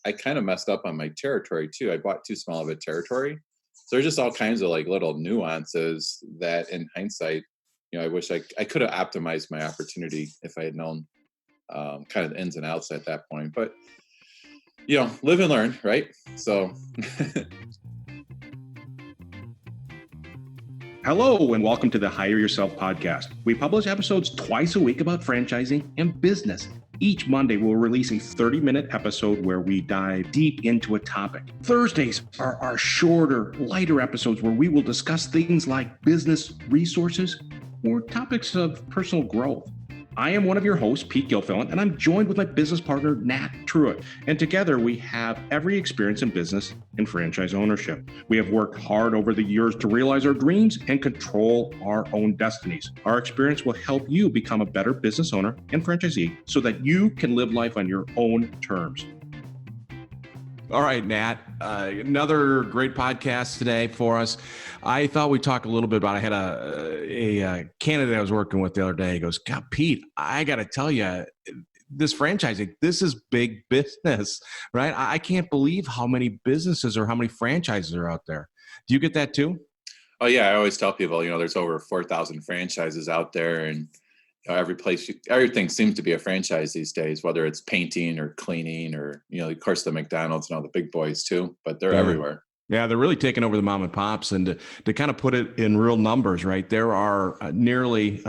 I kind of messed up on my territory too. I bought too small of a territory. So there's just all kinds of like little nuances that in hindsight, I wish I could have optimized my opportunity if I had known kind of the ins and outs at that point. But, live and learn, right? So Hello, and welcome to the Hire Yourself podcast. We publish episodes twice a week about franchising and business. Each Monday, we'll release a 30-minute episode where we dive deep into a topic. Thursdays are our shorter, lighter episodes where we will discuss things like business resources or topics of personal growth. I am one of your hosts, Pete Gilfillan, and I'm joined with my business partner, Nat Truitt. And together we have every experience in business and franchise ownership. We have worked hard over the years to realize our dreams and control our own destinies. Our experience will help you become a better business owner and franchisee so that you can live life on your own terms. All right, Nat, another great podcast today for us. I thought we'd talk a little bit about, I had a candidate I was working with the other day. He goes, God, Pete, I got to tell you, this franchising, this is big business, right? I can't believe how many businesses or how many franchises are out there. Do you get that too? Oh yeah, I always tell people, there's over 4,000 franchises out there, and everything seems to be a franchise these days, whether it's painting or cleaning or, of course, the McDonald's and all the big boys too, but they're everywhere. Yeah, they're really taking over the mom and pops. And to kind of put it in real numbers, right, there are nearly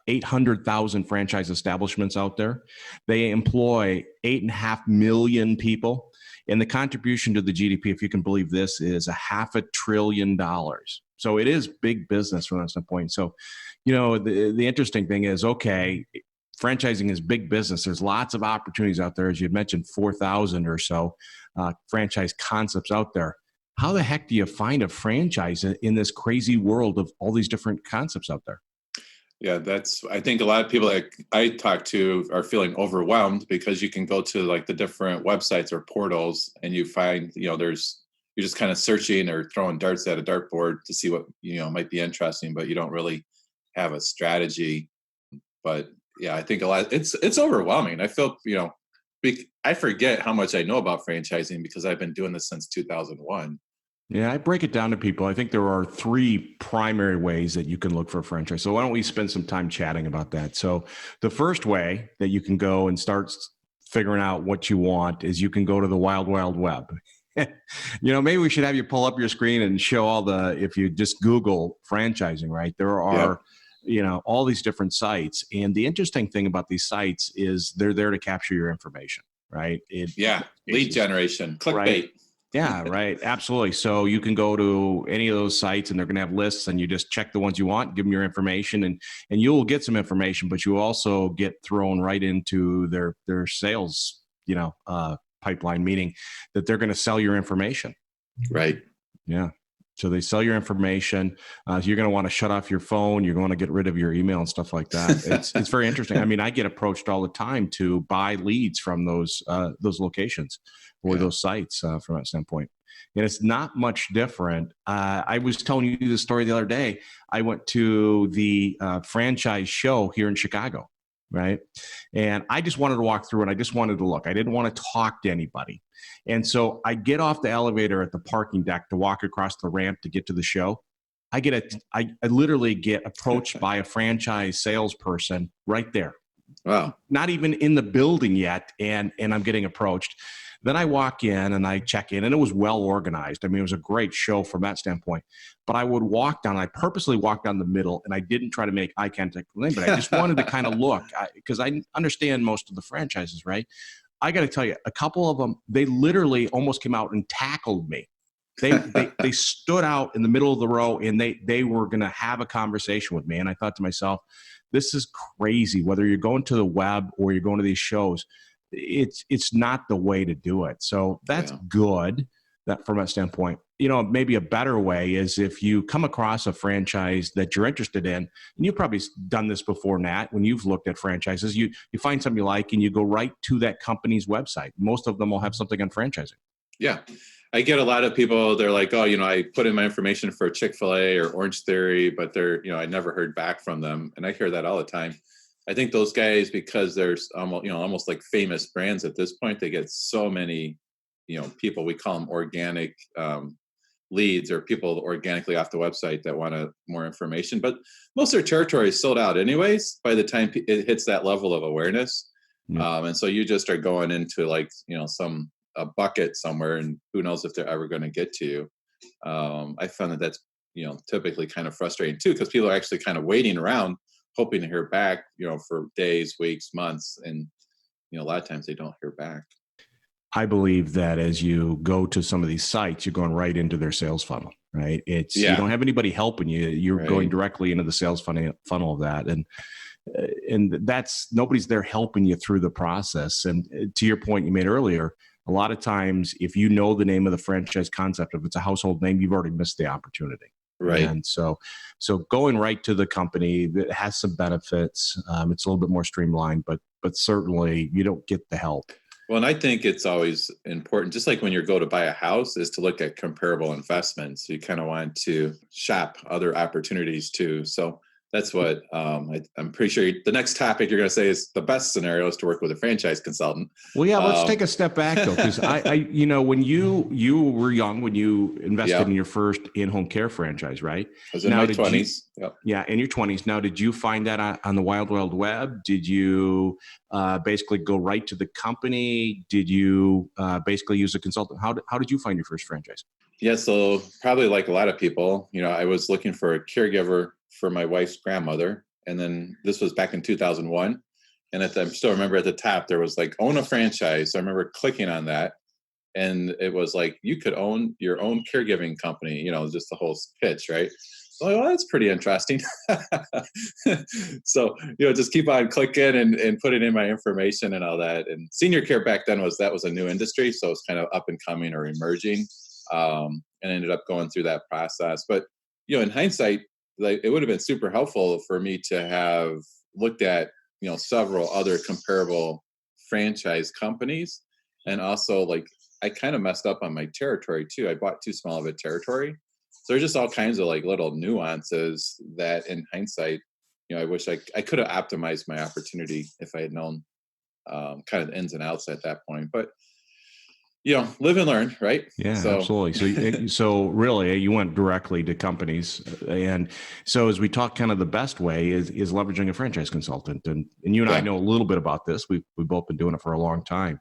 800,000 franchise establishments out there. They employ 8.5 million people. And the contribution to the GDP, if you can believe this, is $500 billion. So it is big business from that standpoint. So, the interesting thing is, okay, franchising is big business. There's lots of opportunities out there. As you mentioned, 4,000 or so franchise concepts out there. How the heck do you find a franchise in this crazy world of all these different concepts out there? Yeah, I think a lot of people that I talk to are feeling overwhelmed because you can go to like the different websites or portals and you find, you're just kind of searching or throwing darts at a dartboard to see what, might be interesting, but you don't really have a strategy. But yeah, I think a lot, it's overwhelming. I feel, I forget how much I know about franchising because I've been doing this since 2001. Yeah, I break it down to people. I think there are 3 primary ways that you can look for a franchise. So why don't we spend some time chatting about that? So the first way that you can go and start figuring out what you want is you can go to the wild, wild web. Maybe we should have you pull up your screen and show if you just Google franchising, right? There are, all these different sites. And the interesting thing about these sites is they're there to capture your information, right? Lead generation, clickbait. Right? Yeah, right. Absolutely. So you can go to any of those sites and they're going to have lists and you just check the ones you want, give them your information and you'll get some information, but you also get thrown right into their sales, pipeline, meaning that they're going to sell your information. Right. Yeah. So they sell your information. You're going to want to shut off your phone. You're going to get rid of your email and stuff like that. It's very interesting. I mean, I get approached all the time to buy leads from those locations or those sites from that standpoint. And it's not much different. I was telling you the story the other day. I went to the franchise show here in Chicago, right? And I just wanted to walk through and I just wanted to look. I didn't want to talk to anybody. And so I get off the elevator at the parking deck to walk across the ramp to get to the show. I literally get approached by a franchise salesperson right there. Wow. Not even in the building yet. And I'm getting approached. Then I walk in and I check in and it was well organized. I mean, it was a great show from that standpoint, but I purposely walked down the middle and I didn't try to make eye contact with anybody. I just wanted to kind of look because I understand most of the franchises, right? I got to tell you, a couple of them, they literally almost came out and tackled me. They stood out in the middle of the row and they were going to have a conversation with me. And I thought to myself, this is crazy. Whether you're going to the web or you're going to these shows, it's not the way to do it. So that's good that from that standpoint. Maybe a better way is if you come across a franchise that you're interested in, and you've probably done this before, Nat, when you've looked at franchises, you find something you like and you go right to that company's website. Most of them will have something on franchising. Yeah. I get a lot of people, they're like, oh, I put in my information for Chick-fil-A or Orange Theory, but I never heard back from them. And I hear that all the time. I think those guys, because there's almost like famous brands at this point, they get so many people, we call them organic leads, or people organically off the website that want more information. But most of their territory is sold out anyways by the time it hits that level of awareness. Yeah. And so you just are going into a bucket somewhere, and who knows if they're ever going to get to you. I found that that's typically kind of frustrating too, because people are actually kind of waiting around hoping to hear back for days, weeks, months, and a lot of times they don't hear back. I believe that as you go to some of these sites, you're going right into their sales funnel, right? You don't have anybody helping you. You're Right. going directly into the sales funnel of that. And that's, nobody's there helping you through the process. And to your point you made earlier, a lot of times, if you know the name of the franchise concept, if it's a household name, you've already missed the opportunity. Right. And so going right to the company that has some benefits, it's a little bit more streamlined, but certainly you don't get the help. Well, and I think it's always important, just like when you go to buy a house, is to look at comparable investments. You kind of want to shop other opportunities too. So that's what I'm pretty sure the next topic you're going to say is the best scenario is to work with a franchise consultant. Well, yeah, let's take a step back though, because I when you were young, when you invested in your first in-home care franchise, right? I was in my 20s. Yeah, in your 20s. Now, did you find that on the Wild Wild Web? Did you basically go right to the company? Did you basically use a consultant? How did you find your first franchise? Yeah, so probably like a lot of people, I was looking for a caregiver for my wife's grandmother. And then this was back in 2001. And I still remember at the top, there was like, own a franchise. So I remember clicking on that. And it was like, you could own your own caregiving company, just the whole pitch, right? So, well, that's pretty interesting. So, just keep on clicking and putting in my information and all that. And senior care back then was a new industry. So it was kind of up and coming or emerging, and ended up going through that process. But, in hindsight, like, it would have been super helpful for me to have looked at, several other comparable franchise companies. And also, like, I kind of messed up on my territory too. I bought too small of a territory. So there's just all kinds of like little nuances that in hindsight, I wish I could have optimized my opportunity if I had known kind of the ins and outs at that point. But live and learn, right? Yeah, absolutely. So really, you went directly to companies, and so as we talk, kind of the best way is leveraging a franchise consultant, and you and I know a little bit about this. We've both been doing it for a long time,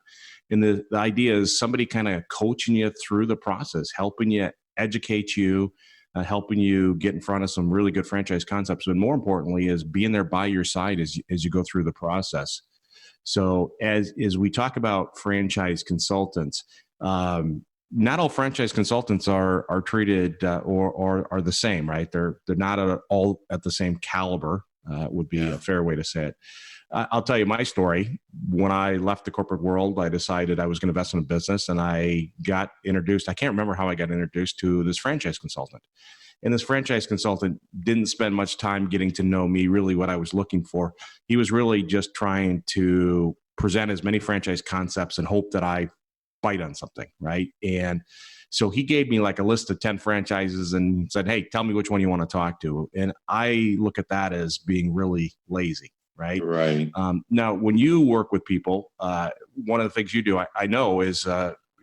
and the idea is somebody kind of coaching you through the process, helping you educate you, helping you get in front of some really good franchise concepts, and more importantly, is being there by your side as you go through the process. So as we talk about franchise consultants, not all franchise consultants are treated or are the same, right? They're not all at the same caliber. Would be a fair way to say it. I'll tell you my story. When I left the corporate world, I decided I was going to invest in a business, and I got introduced. I can't remember how I got introduced to this franchise consultant. And this franchise consultant didn't spend much time getting to know me, really what I was looking for. He was really just trying to present as many franchise concepts and hope that I bite on something, right? And so he gave me like a list of 10 franchises and said, hey, tell me which one you want to talk to. And I look at that as being really lazy, right? Right. Now, when you work with people, one of the things you do, I know, is you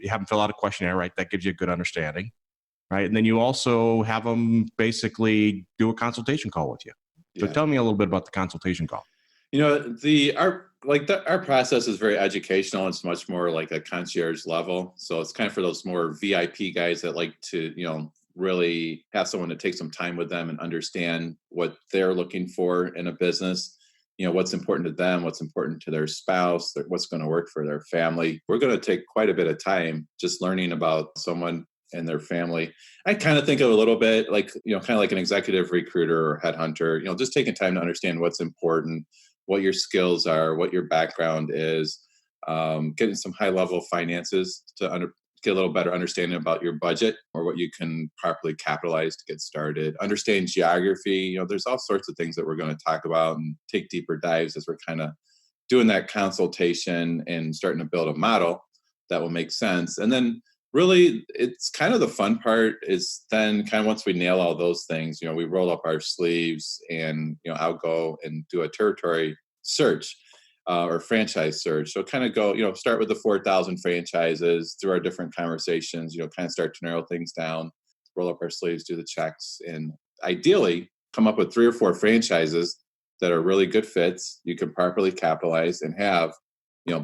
have them fill out a questionnaire, right? That gives you a good understanding. Right. And then you also have them basically do a consultation call with you. So tell me a little bit about the consultation call. Our process is very educational. It's much more like a concierge level. So it's kind of for those more VIP guys that like to, really have someone to take some time with them and understand what they're looking for in a business. What's important to them, what's important to their spouse, what's going to work for their family. We're going to take quite a bit of time just learning about someone and their family. I kind of think of a little bit like, kind of like an executive recruiter or headhunter, just taking time to understand what's important, what your skills are, what your background is, getting some high level finances to get a little better understanding about your budget or what you can properly capitalize to get started, understand geography. There's all sorts of things that we're going to talk about and take deeper dives as we're kind of doing that consultation and starting to build a model that will make sense. And then really, it's kind of the fun part is then kind of once we nail all those things, we roll up our sleeves and, I'll go and do a territory search. or franchise search. So kind of go, start with the 4,000 franchises through our different conversations, kind of start to narrow things down, roll up our sleeves, do the checks, and ideally come up with 3 or 4 franchises that are really good fits. You can properly capitalize and have,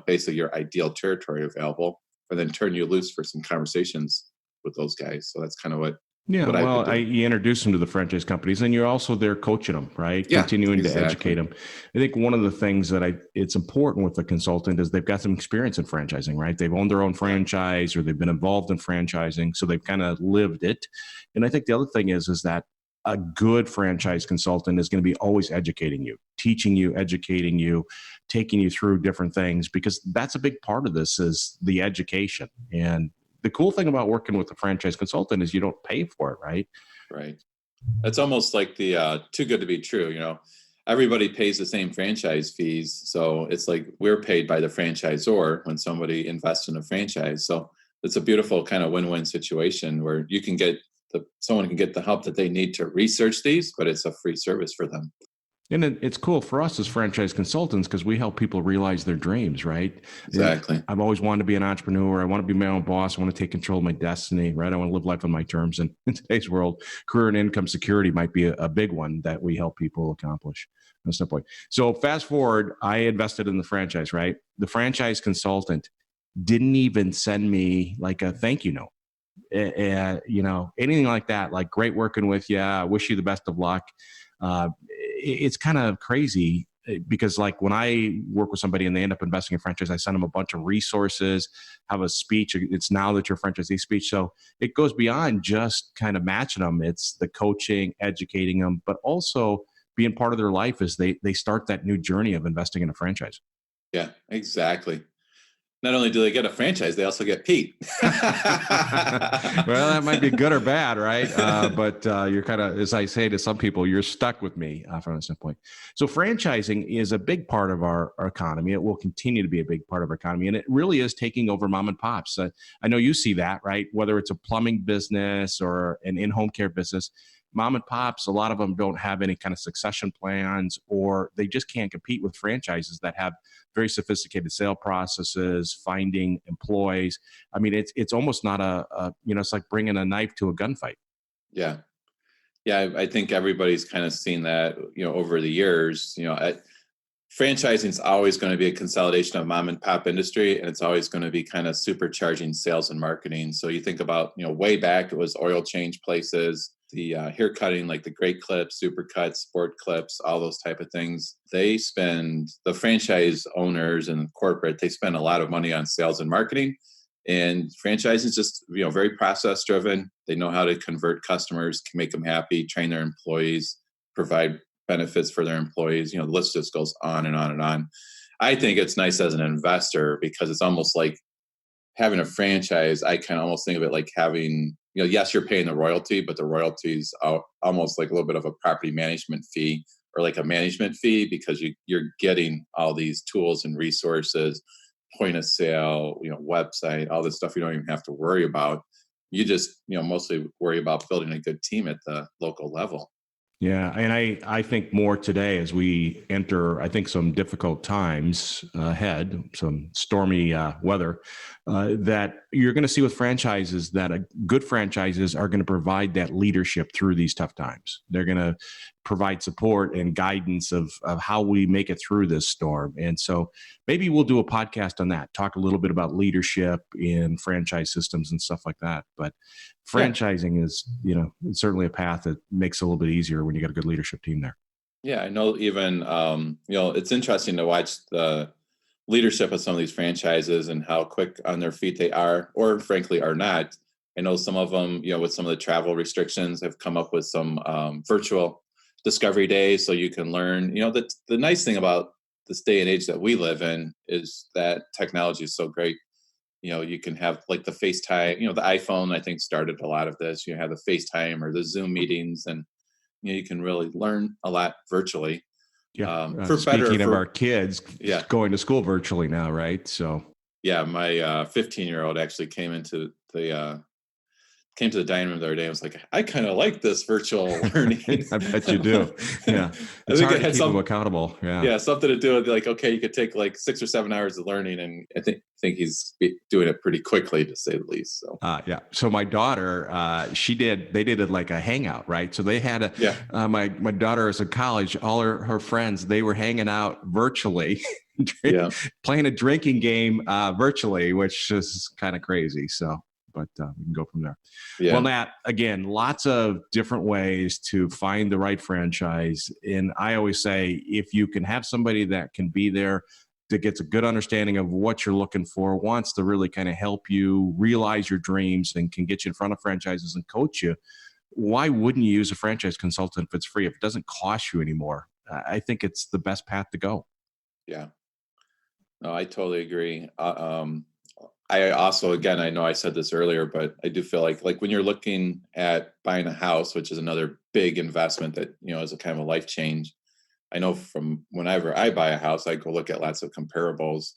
basically your ideal territory available, and then turn you loose for some conversations with those guys. So that's kind of what Yeah, I've been well, doing. you introduce them to the franchise companies, and you're also there coaching them, right? Yeah, Continuing to exactly. educate them. I think one of the things that it's important with the consultant is they've got some experience in franchising, right? They've owned their own franchise or they've been involved in franchising, so they've kind of lived it. And I think the other thing is that a good franchise consultant is going to be always educating you, teaching you, educating you, taking you through different things, because that's a big part of this is the education. And the cool thing about working with a franchise consultant is you don't pay for it, right? Right. That's almost like the too good to be true. Everybody pays the same franchise fees. So it's like we're paid by the franchisor when somebody invests in a franchise. So it's a beautiful kind of win-win situation where you can get someone can get the help that they need to research these, but it's a free service for them. And it's cool for us as franchise consultants because we help people realize their dreams, right? Exactly. I've always wanted to be an entrepreneur. I want to be my own boss. I want to take control of my destiny, right? I want to live life on my terms. And in today's world, career and income security might be a big one that we help people accomplish. That's the point. So fast forward, I invested in the franchise, right? The franchise consultant didn't even send me like a thank you note. Anything like that, like great working with you. I wish you the best of luck. It's kind of crazy because like when I work with somebody and they end up investing in franchise, I send them a bunch of resources, have a speech. It's now that you're franchisee speech. So it goes beyond just kind of matching them. It's the coaching, educating them, but also being part of their life as they start that new journey of investing in a franchise. Yeah, exactly. Not only do they get a franchise, they also get Pete. Well, that might be good or bad, right? But you're kind of, as I say to some people, you're stuck with me from this standpoint. So franchising is a big part of our economy. It will continue to be a big part of our economy. And it really is taking over mom and pops. I know you see that, right? Whether it's a plumbing business or an in-home care business, mom and pops, a lot of them don't have any kind of succession plans, or they just can't compete with franchises that have very sophisticated sale processes, finding employees. I mean, it's almost not it's like bringing a knife to a gunfight. Yeah. Yeah. I think everybody's kind of seen that, over the years, franchising is always going to be a consolidation of mom and pop industry, and it's always going to be kind of supercharging sales and marketing. So you think about, way back, it was oil change places, the hair cutting, like the Great Clips, Supercuts, Sport Clips, all those type of things. The franchise owners and corporate, they spend a lot of money on sales and marketing. And franchise is just, very process driven. They know how to convert customers, can make them happy, train their employees, provide benefits for their employees. The list just goes on and on and on. I think it's nice as an investor because it's almost like having a franchise. I can almost think of it like having, yes, you're paying the royalty, but the royalties are almost like a little bit of a property management fee or like a management fee because you're getting all these tools and resources, point of sale, website, all this stuff you don't even have to worry about. You just, mostly worry about building a good team at the local level. Yeah, and I think more today as we enter, I think, some difficult times ahead, some stormy weather, that you're going to see with franchises that good franchises are going to provide that leadership through these tough times. They're going to provide support and guidance of how we make it through this storm. And so maybe we'll do a podcast on that, talk a little bit about leadership in franchise systems and stuff like that. But franchising is, it's certainly a path that makes it a little bit easier when you got a good leadership team there. Yeah, I know even, it's interesting to watch the leadership of some of these franchises and how quick on their feet they are, or frankly are not. I know some of them, with some of the travel restrictions have come up with some virtual discovery days so you can learn. The nice thing about this day and age that we live in is that technology is so great. You can have like the FaceTime, the iPhone, I think, started a lot of this. You have the FaceTime or the Zoom meetings, and you can really learn a lot virtually. Yeah. Speaking of our kids going to school virtually now, right? So yeah, my 15-year-old actually came into the came to the dining room the other day. I was like, I kind of like this virtual learning. I bet you do. Yeah. It's hard to keep them accountable. Yeah. Something to do with like, okay, you could take like 6 or 7 hours of learning. And I think he's doing it pretty quickly, to say the least. So, yeah. So my daughter, they did it like a hangout, right? So they had my daughter is in college, all her friends, they were hanging out virtually, playing a drinking game virtually, which is kind of crazy. So, but we can go from there. Yeah. Well, Nat, again, lots of different ways to find the right franchise. And I always say, if you can have somebody that can be there, that gets a good understanding of what you're looking for, wants to really kind of help you realize your dreams and can get you in front of franchises and coach you, why wouldn't you use a franchise consultant if it's free, if it doesn't cost you anymore? I think it's the best path to go. Yeah. No, I totally agree. I also, again, I know I said this earlier, but I do feel like when you're looking at buying a house, which is another big investment that, is a kind of a life change. I know from whenever I buy a house, I go look at lots of comparables.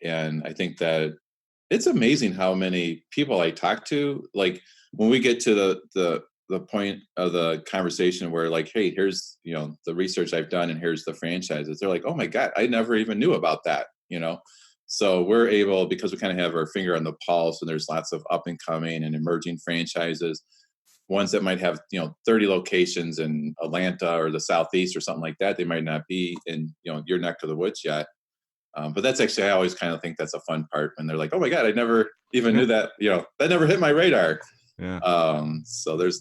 And I think that it's amazing how many people I talk to, like when we get to the point of the conversation where like, hey, here's, the research I've done and here's the franchises. They're like, oh my God, I never even knew about that, So we're able, because we kind of have our finger on the pulse, and there's lots of up and coming and emerging franchises, ones that might have, 30 locations in Atlanta or the Southeast or something like that. They might not be in, your neck of the woods yet. But that's actually, I always kind of think that's a fun part when they're like, oh my God, I never even knew that, that never hit my radar. Yeah. So there's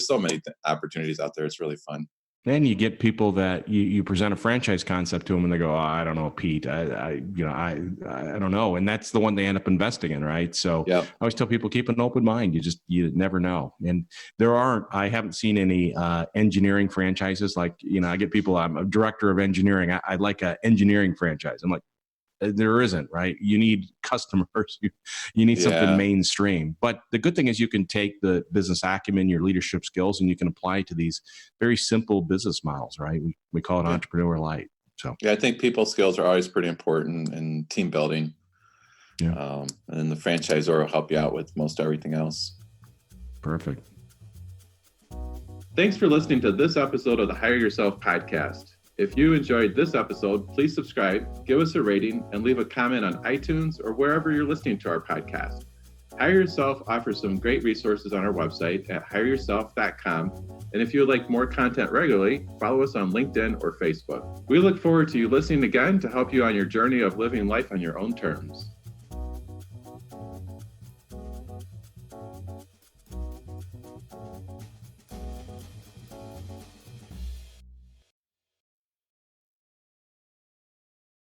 so many opportunities out there. It's really fun. Then you get people that you present a franchise concept to them and they go, oh, I don't know, Pete. I don't know. And that's the one they end up investing in. Right. So I always tell people, keep an open mind. You never know. And I haven't seen any engineering franchises. Like, I get people, I'm a director of engineering. I'd like an engineering franchise. I'm like, there isn't, right? You need customers. You need something mainstream. But the good thing is you can take the business acumen, your leadership skills, and you can apply it to these very simple business models, right? We call it entrepreneur light. So I think people skills are always pretty important in team building. Yeah. And the franchisor will help you out with most everything else. Perfect. Thanks for listening to this episode of the Hire Yourself podcast. If you enjoyed this episode, please subscribe, give us a rating, and leave a comment on iTunes or wherever you're listening to our podcast. Hire Yourself offers some great resources on our website at hireyourself.com. And if you would like more content regularly, follow us on LinkedIn or Facebook. We look forward to you listening again to help you on your journey of living life on your own terms.